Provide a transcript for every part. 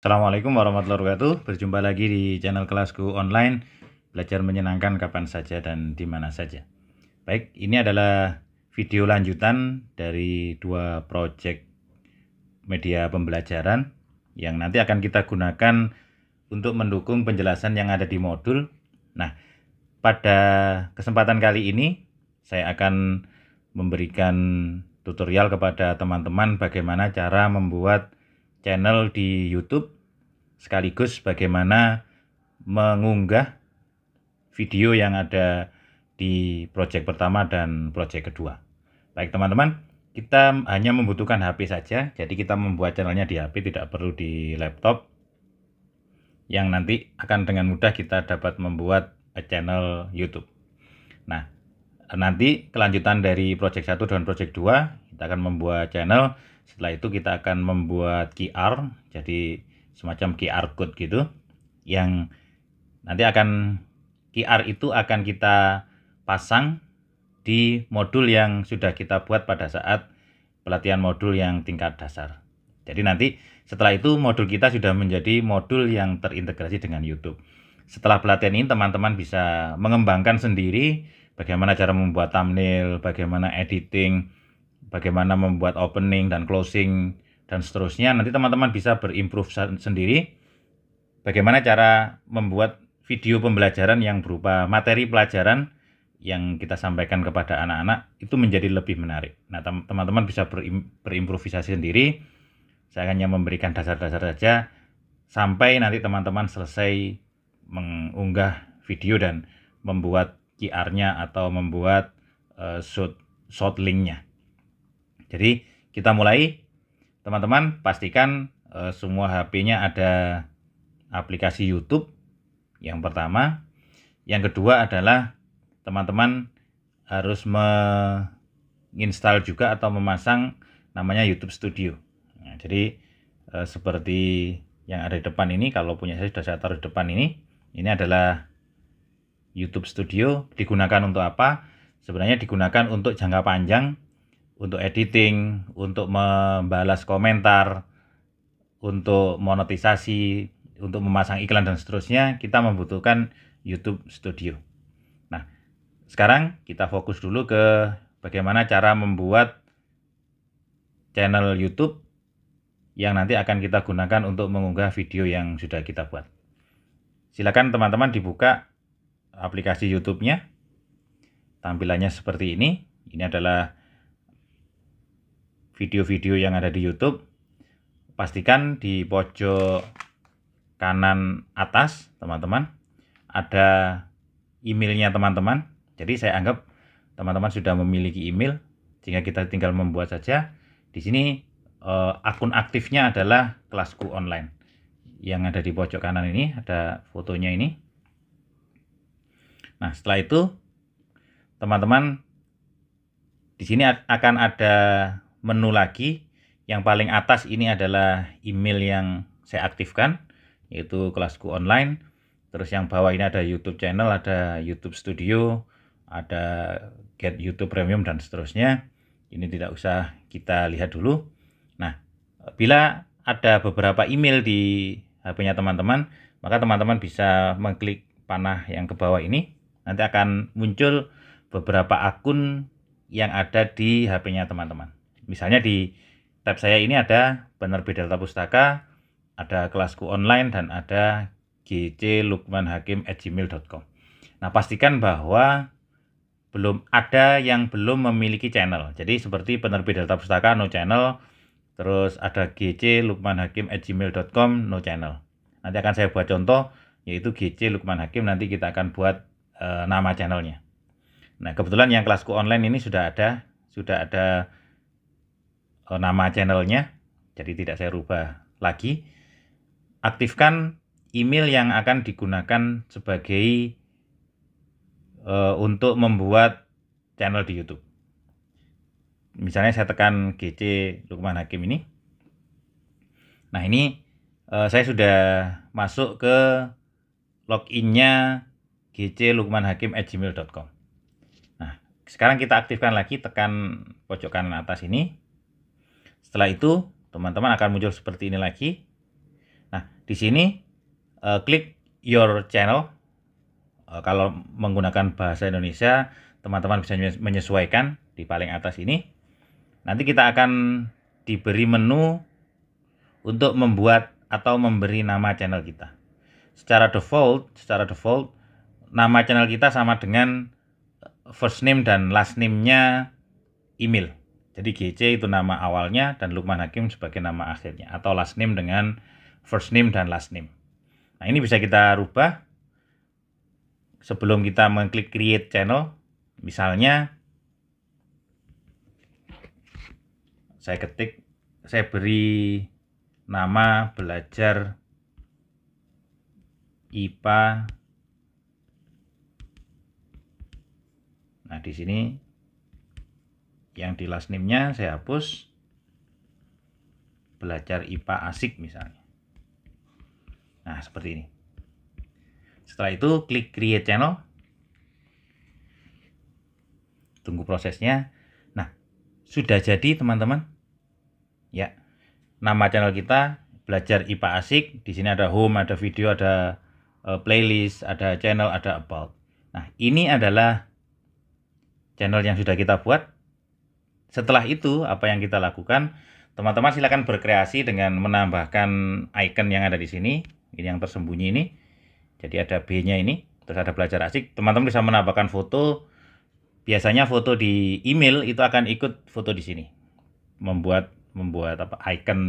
Assalamualaikum warahmatullahi wabarakatuh. Berjumpa lagi di channel kelasku online, belajar menyenangkan kapan saja dan di mana saja. Baik, ini adalah video lanjutan dari dua project media pembelajaran yang nanti akan kita gunakan untuk mendukung penjelasan yang ada di modul. Nah, pada kesempatan kali ini saya akan memberikan tutorial kepada teman-teman bagaimana cara membuat channel di YouTube, sekaligus bagaimana mengunggah video yang ada di project pertama dan project kedua. Baik teman-teman, kita hanya membutuhkan HP saja, jadi kita membuat channelnya di HP, tidak perlu di laptop, yang nanti akan dengan mudah kita dapat membuat channel YouTube. Nah, nanti kelanjutan dari project 1 dan project 2, kita akan membuat channel. Setelah itu kita akan membuat QR, jadi semacam QR code gitu, yang nanti QR itu akan kita pasang di modul yang sudah kita buat pada saat pelatihan modul yang tingkat dasar. Jadi nanti setelah itu modul kita sudah menjadi modul yang terintegrasi dengan YouTube. Setelah pelatihan ini teman-teman bisa mengembangkan sendiri bagaimana cara membuat thumbnail, bagaimana editing, bagaimana membuat opening dan closing, dan seterusnya. Nanti teman-teman bisa berimprove sendiri bagaimana cara membuat video pembelajaran yang berupa materi pelajaran yang kita sampaikan kepada anak-anak itu menjadi lebih menarik. Nah, teman-teman bisa berimprovisasi sendiri. Saya hanya memberikan dasar-dasar saja sampai nanti teman-teman selesai mengunggah video dan membuat QR-nya atau membuat short link-nya. Jadi kita mulai. Teman-teman pastikan semua HP-nya ada aplikasi YouTube yang pertama. Yang kedua adalah teman-teman harus menginstal juga atau memasang namanya YouTube Studio. Nah, jadi seperti yang ada di depan ini, kalau punya saya sudah saya taruh di depan ini adalah YouTube Studio. Digunakan untuk apa? Sebenarnya digunakan untuk jangka panjang, untuk editing, untuk membalas komentar, untuk monetisasi, untuk memasang iklan dan seterusnya. Kita membutuhkan YouTube Studio. Nah, sekarang kita fokus dulu ke bagaimana cara membuat channel YouTube yang nanti akan kita gunakan untuk mengunggah video yang sudah kita buat. Silakan teman-teman dibuka aplikasi YouTube-nya. Tampilannya seperti ini. Ini adalah video-video yang ada di YouTube. Pastikan di pojok kanan atas teman-teman ada emailnya teman-teman. Jadi saya anggap teman-teman sudah memiliki email, sehingga kita tinggal membuat saja. Di sini akun aktifnya adalah kelasku online. Yang ada di pojok kanan ini ada fotonya ini. Nah, setelah itu teman-teman di sini akan ada menu lagi. Yang paling atas ini adalah email yang saya aktifkan, yaitu kelasku online. Terus yang bawah ini ada YouTube channel, ada YouTube Studio, ada Get YouTube Premium dan seterusnya. Ini tidak usah kita lihat dulu. Nah, bila ada beberapa email di HP-nya teman-teman, maka teman-teman bisa mengklik panah yang ke bawah ini. Nanti akan muncul beberapa akun yang ada di HP-nya teman-teman. Misalnya di tab saya ini ada Penerbit Delta Pustaka, ada kelasku online, dan ada gclukmanhakim@gmail.com. Nah, pastikan bahwa belum ada yang belum memiliki channel. Jadi seperti Penerbit Delta Pustaka no channel, terus ada gclukmanhakim@gmail.com no channel. Nanti akan saya buat contoh, yaitu GC Lukman Hakim. Nanti kita akan buat nama channelnya. Nah, kebetulan yang kelasku online ini sudah ada nama channelnya, jadi tidak saya rubah lagi. Aktifkan email yang akan digunakan sebagai untuk membuat channel di YouTube. Misalnya saya tekan GC Lukman Hakim ini. Nah, ini saya sudah masuk ke loginnya gclukmanhakim@gmail.com. Nah, sekarang kita aktifkan lagi, tekan pojok kanan atas ini. Setelah itu teman-teman akan muncul seperti ini lagi. Nah, Di sini klik your channel. Kalau menggunakan bahasa Indonesia, teman-teman bisa menyesuaikan di paling atas ini. Nanti kita akan diberi menu untuk membuat atau memberi nama channel kita. Secara default, nama channel kita sama dengan first name dan last name-nya email. Jadi GC itu nama awalnya dan Lukman Hakim sebagai nama akhirnya, atau last name dengan first name dan last name. Nah, ini bisa kita rubah sebelum kita mengklik create channel. Misalnya saya beri nama belajar IPA. Nah, di sini yang di last name-nya saya hapus, belajar IPA asik misalnya. Nah, seperti ini. Setelah itu klik create channel. Tunggu prosesnya. Nah, sudah jadi teman-teman. Ya. Nama channel kita belajar IPA asik. Di sini ada home, ada video, ada playlist, ada channel, ada about. Nah, ini adalah channel yang sudah kita buat. Setelah itu, apa yang kita lakukan? Teman-teman silakan berkreasi dengan menambahkan icon yang ada di sini. Ini yang tersembunyi ini. Jadi ada B-nya ini, terus ada belajar asik. Teman-teman bisa menambahkan foto. Biasanya foto di email itu akan ikut foto di sini. Membuat icon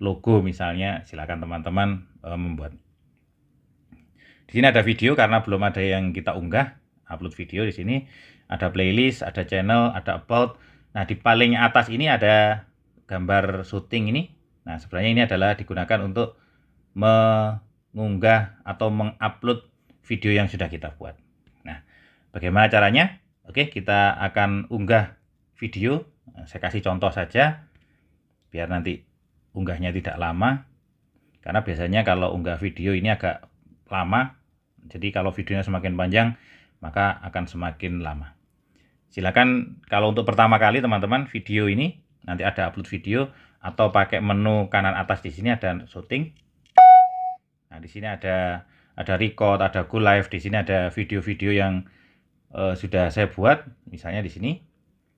logo misalnya, silakan teman-teman membuat. Di sini ada video karena belum ada yang kita unggah, upload video di sini. Ada playlist, ada channel, ada about. Nah, di paling atas ini ada gambar syuting ini. Nah, sebenarnya ini adalah digunakan untuk mengunggah atau mengupload video yang sudah kita buat. Nah, bagaimana caranya? Oke, kita akan unggah video. Saya kasih contoh saja biar nanti unggahnya tidak lama. Karena biasanya kalau unggah video ini agak lama. Jadi kalau videonya semakin panjang, maka akan semakin lama. Silakan kalau untuk pertama kali teman-teman video ini nanti ada upload video atau pakai menu kanan atas di sini ada syuting. Nah, di sini ada record, ada go live, di sini ada video-video yang sudah saya buat, misalnya di sini.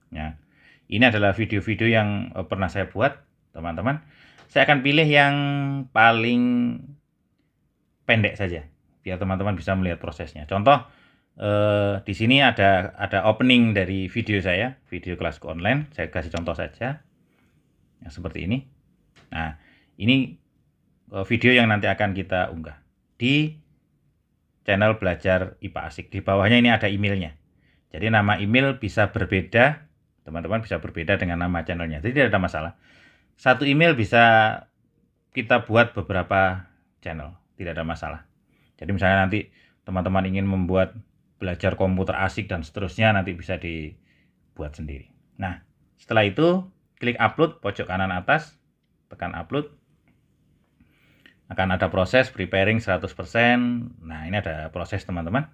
Ya. Ini adalah video-video yang pernah saya buat, teman-teman. Saya akan pilih yang paling pendek saja, biar teman-teman bisa melihat prosesnya. Contoh, di sini ada opening dari video saya, video kelasku online. Saya kasih contoh saja, yang seperti ini. Nah, ini video yang nanti akan kita unggah di channel belajar IPA asik. Di bawahnya ini ada emailnya. Jadi nama email bisa berbeda, teman-teman bisa berbeda dengan nama channelnya. Jadi tidak ada masalah. Satu email bisa kita buat beberapa channel, tidak ada masalah. Jadi misalnya nanti teman-teman ingin membuat belajar komputer asik dan seterusnya, nanti bisa dibuat sendiri. Nah, setelah itu klik upload pojok kanan atas, tekan upload. Akan ada proses preparing 100%. Nah, ini ada proses teman-teman.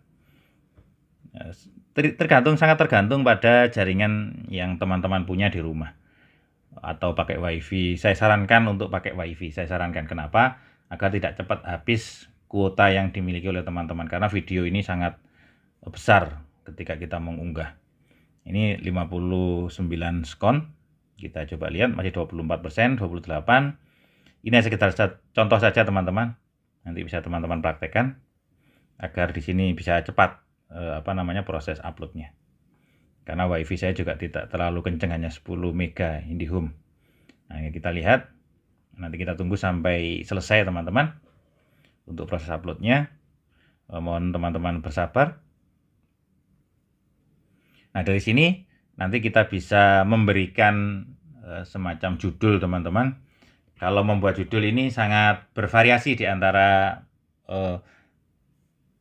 Sangat tergantung pada jaringan yang teman-teman punya di rumah. Atau pakai wifi. Saya sarankan untuk pakai wifi. Saya sarankan kenapa? Agar tidak cepat habis kuota yang dimiliki oleh teman-teman. Karena video ini sangat besar ketika kita mengunggah. Ini 59 skon. Kita coba lihat, masih 24%, 28%. Ini sekitar contoh saja teman-teman. Nanti bisa teman-teman praktekkan agar di sini bisa cepat proses uploadnya. Karena wifi saya juga tidak terlalu kencang, hanya 10 mega IndiHome. Nah, ini kita lihat. Nanti kita tunggu sampai selesai teman-teman untuk proses uploadnya. Mohon teman-teman bersabar. Nah, dari sini nanti kita bisa memberikan semacam judul teman-teman. Kalau membuat judul ini sangat bervariasi di antara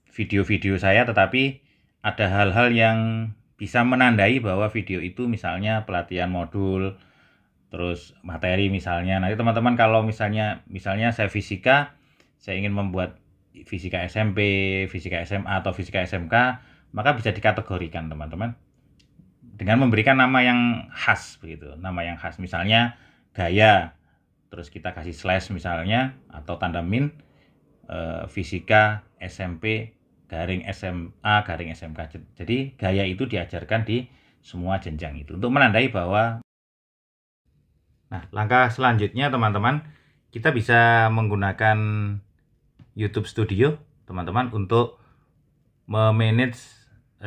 video-video saya, tetapi ada hal-hal yang bisa menandai bahwa video itu misalnya pelatihan modul, terus materi misalnya. Nanti teman-teman kalau misalnya saya fisika, saya ingin membuat fisika SMP, fisika SMA, atau fisika SMK, maka bisa dikategorikan teman-teman dengan memberikan nama yang khas begitu, nama yang khas, misalnya gaya terus kita kasih slash misalnya, atau tanda min, fisika SMP garing SMA garing SMK. Jadi gaya itu diajarkan di semua jenjang itu untuk menandai bahwa. Nah, langkah selanjutnya teman-teman, kita bisa menggunakan YouTube Studio teman-teman untuk memanage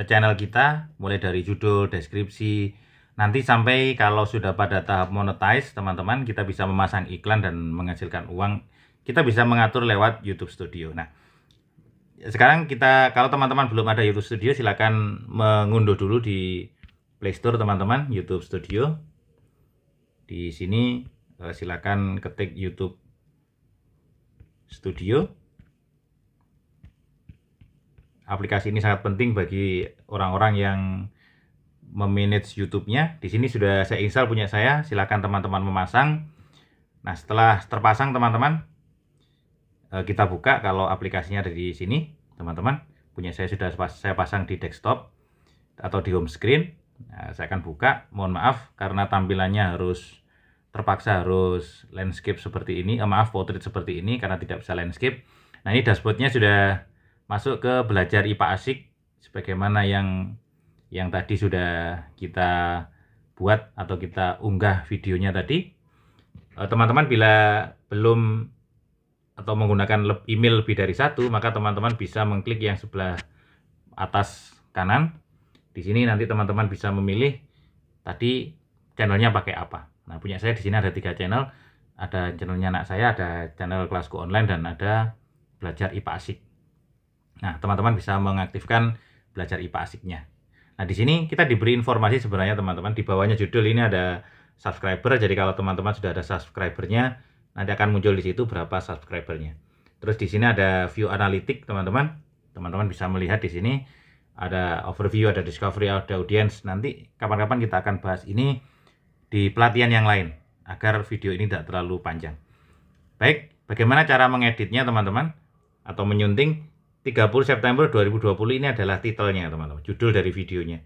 channel kita mulai dari judul, deskripsi, nanti sampai kalau sudah pada tahap monetize teman-teman, kita bisa memasang iklan dan menghasilkan uang. Kita bisa mengatur lewat YouTube Studio. Nah, sekarang kalau teman-teman belum ada YouTube Studio, silakan mengunduh dulu di Play Store teman-teman, YouTube Studio. Di sini silakan ketik YouTube Studio. Aplikasi ini sangat penting bagi orang-orang yang memanage YouTube-nya. Di sini sudah saya install punya saya, silakan teman-teman memasang. Nah, setelah terpasang teman-teman, kita buka. Kalau aplikasinya ada di sini teman-teman, punya saya sudah saya pasang di desktop atau di home screen. Nah, saya akan buka. Mohon maaf karena tampilannya terpaksa harus landscape seperti ini, portrait seperti ini karena tidak bisa landscape. Nah, ini dashboardnya sudah masuk ke belajar IPA Asik sebagaimana yang tadi sudah kita buat atau kita unggah videonya tadi. Teman-teman bila belum atau menggunakan email lebih dari satu, maka teman-teman bisa mengklik yang sebelah atas kanan. Di sini nanti teman-teman bisa memilih tadi channelnya pakai apa. Nah, punya saya di sini ada 3 channel. Ada channelnya anak saya, ada channel kelasku online, dan ada belajar IPA Asik. Nah, teman-teman bisa mengaktifkan belajar IPA Asiknya. Nah, di sini kita diberi informasi sebenarnya teman-teman. Di bawahnya judul ini ada subscriber. Jadi kalau teman-teman sudah ada subscribernya, nanti akan muncul di situ berapa subscribernya. Terus di sini ada view analitik teman-teman. Teman-teman bisa melihat di sini ada overview, ada discovery, ada audience. Nanti kapan-kapan kita akan bahas ini di pelatihan yang lain agar video ini tidak terlalu panjang. Baik, bagaimana cara mengeditnya teman-teman atau menyunting? 30 September 2020 ini adalah titelnya teman-teman, judul dari videonya.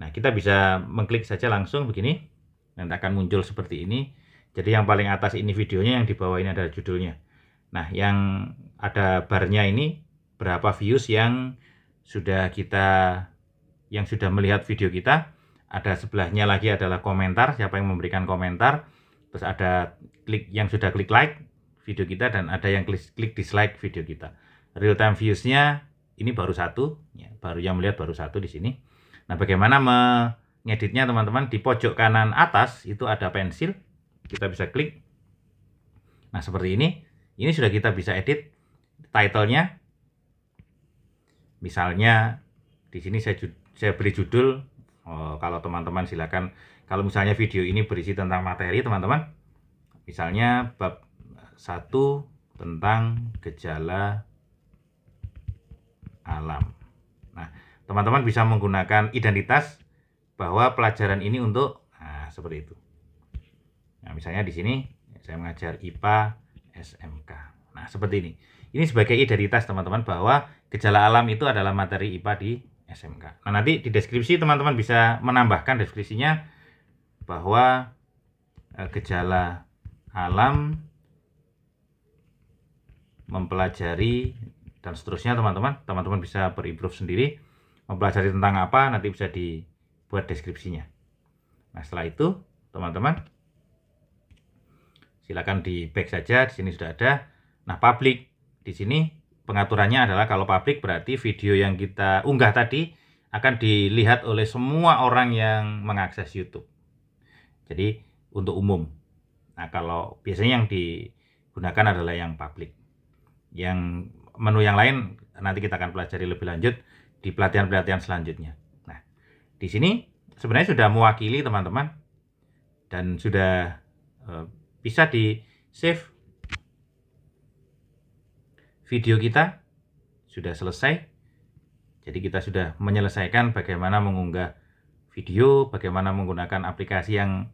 Nah, kita bisa mengklik saja langsung begini, nanti akan muncul seperti ini. Jadi yang paling atas ini videonya, yang di bawah ini adalah judulnya. Nah, yang ada barnya ini berapa views yang sudah melihat video kita. Ada sebelahnya lagi adalah komentar, siapa yang memberikan komentar. Terus ada yang sudah klik like video kita, dan ada yang klik dislike video kita. Real time views-nya ini baru 1, ya, baru yang melihat baru 1 di sini. Nah, bagaimana mengeditnya teman-teman? Di pojok kanan atas itu ada pensil, kita bisa klik. Nah, seperti ini. Ini sudah kita bisa edit title-nya. Misalnya di sini saya beri judul. Kalau teman-teman silakan, kalau misalnya video ini berisi tentang materi teman-teman, misalnya bab 1 tentang gejala alam. Nah, teman-teman bisa menggunakan identitas bahwa pelajaran ini untuk seperti itu. Nah, misalnya di sini saya mengajar IPA SMK. Nah, seperti ini. Ini sebagai identitas teman-teman bahwa gejala alam itu adalah materi IPA di SMK. Nah, nanti di deskripsi teman-teman bisa menambahkan deskripsinya bahwa gejala alam mempelajari dan seterusnya teman-teman. Teman-teman bisa berimprove sendiri, mempelajari tentang apa, nanti bisa dibuat deskripsinya. Nah, setelah itu teman-teman silakan di back saja. Di sini sudah ada. Nah, public di sini pengaturannya adalah kalau public berarti video yang kita unggah tadi akan dilihat oleh semua orang yang mengakses YouTube. Jadi untuk umum. Nah, kalau biasanya yang digunakan adalah yang public. Yang menu yang lain nanti kita akan pelajari lebih lanjut di pelatihan-pelatihan selanjutnya. Nah, di sini sebenarnya sudah mewakili teman-teman dan sudah bisa di save video kita sudah selesai. Jadi kita sudah menyelesaikan bagaimana mengunggah video, bagaimana menggunakan aplikasi yang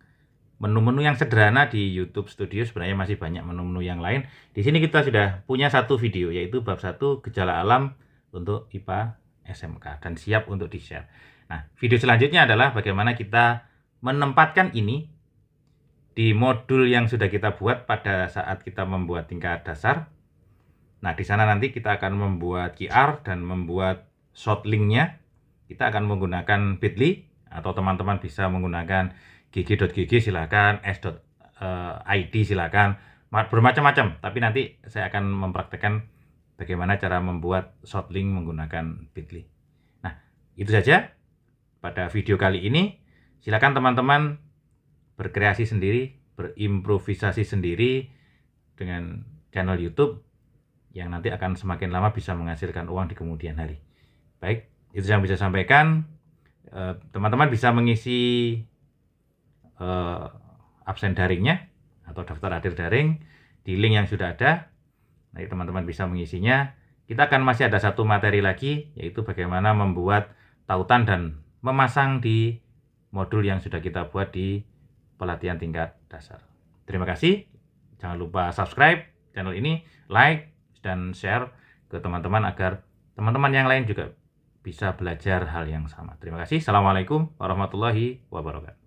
menu-menu yang sederhana di YouTube Studio. Sebenarnya masih banyak menu-menu yang lain. Di sini kita sudah punya satu video, yaitu bab 1 gejala alam untuk IPA SMK, dan siap untuk di-share. Nah, video selanjutnya adalah bagaimana kita menempatkan ini di modul yang sudah kita buat pada saat kita membuat tingkat dasar. Nah, di sana nanti kita akan membuat QR dan membuat short link-nya. Kita akan menggunakan Bitly atau teman-teman bisa menggunakan gg.gg silakan, s.id silakan, bermacam-macam. Tapi nanti saya akan mempraktekkan bagaimana cara membuat short link menggunakan Bitly. Nah, itu saja pada video kali ini. Silakan teman-teman berkreasi sendiri, berimprovisasi sendiri dengan channel YouTube yang nanti akan semakin lama bisa menghasilkan uang di kemudian hari. Baik, itu yang bisa saya sampaikan. Teman-teman bisa mengisi absen daringnya atau daftar hadir daring di link yang sudah ada. Nanti teman-teman bisa mengisinya. Kita akan masih ada satu materi lagi, yaitu bagaimana membuat tautan dan memasang di modul yang sudah kita buat di pelatihan tingkat dasar. Terima kasih. Jangan lupa subscribe channel ini, like, dan share ke teman-teman agar teman-teman yang lain juga bisa belajar hal yang sama. Terima kasih. Assalamualaikum warahmatullahi wabarakatuh.